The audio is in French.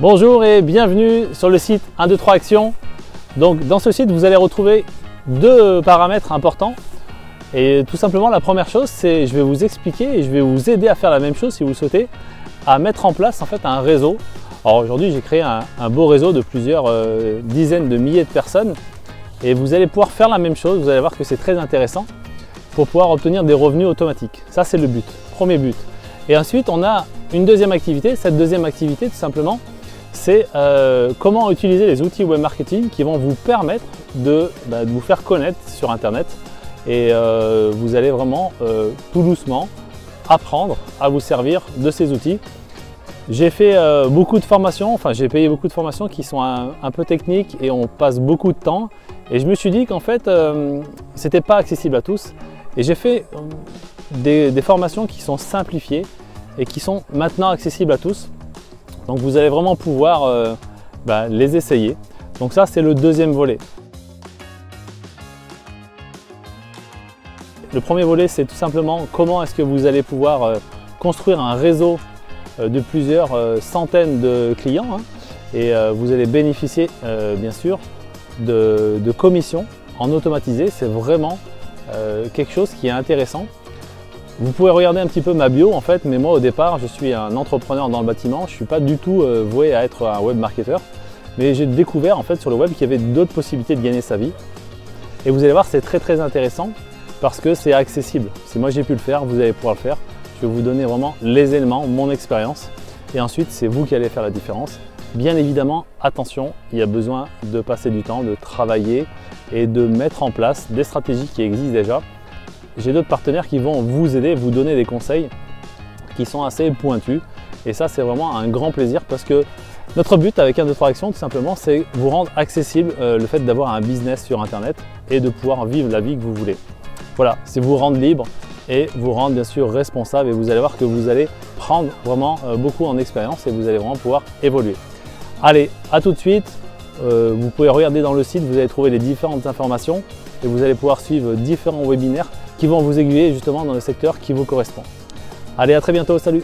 Bonjour et bienvenue sur le site 123 Action. Donc dans ce site vous allez retrouver deux paramètres importants et tout simplement la première chose c'est je vais vous expliquer et je vais vous aider à faire la même chose si vous le souhaitez, à mettre en place en fait un réseau. Alors aujourd'hui j'ai créé un beau réseau de plusieurs dizaines de milliers de personnes et vous allez pouvoir faire la même chose, vous allez voir que c'est très intéressant pour pouvoir obtenir des revenus automatiques. Ça c'est le but, premier but. Et ensuite on a une deuxième activité, cette deuxième activité tout simplement c'est comment utiliser les outils web marketing qui vont vous permettre de vous faire connaître sur internet et vous allez vraiment tout doucement apprendre à vous servir de ces outils. J'ai fait beaucoup de formations, enfin j'ai payé beaucoup de formations qui sont un peu techniques et on passe beaucoup de temps et je me suis dit qu'en fait c'était pas accessible à tous et j'ai fait des formations qui sont simplifiées et qui sont maintenant accessibles à tous. Donc vous allez vraiment pouvoir les essayer. Donc ça c'est le deuxième volet. Le premier volet c'est tout simplement comment est-ce que vous allez pouvoir construire un réseau de plusieurs centaines de clients et vous allez bénéficier bien sûr de commissions en automatisé. C'est vraiment quelque chose qui est intéressant. Vous pouvez regarder un petit peu ma bio en fait, mais moi au départ je suis un entrepreneur dans le bâtiment, je ne suis pas du tout voué à être un web marketeur, mais j'ai découvert en fait sur le web qu'il y avait d'autres possibilités de gagner sa vie. Et vous allez voir c'est très intéressant parce que c'est accessible. Si moi j'ai pu le faire, vous allez pouvoir le faire. Je vais vous donner vraiment les éléments, mon expérience et ensuite c'est vous qui allez faire la différence. Bien évidemment, attention, il y a besoin de passer du temps, de travailler et de mettre en place des stratégies qui existent déjà. J'ai d'autres partenaires qui vont vous aider, vous donner des conseils qui sont assez pointus et ça c'est vraiment un grand plaisir parce que notre but avec 123 Action tout simplement c'est vous rendre accessible le fait d'avoir un business sur internet et de pouvoir vivre la vie que vous voulez. Voilà, c'est vous rendre libre et vous rendre bien sûr responsable et vous allez voir que vous allez prendre vraiment beaucoup en expérience et vous allez vraiment pouvoir évoluer. Allez, à tout de suite, vous pouvez regarder dans le site, vous allez trouver les différentes informations et vous allez pouvoir suivre différents webinaires qui vont vous aiguiller justement dans le secteur qui vous correspond. Allez, à très bientôt, salut!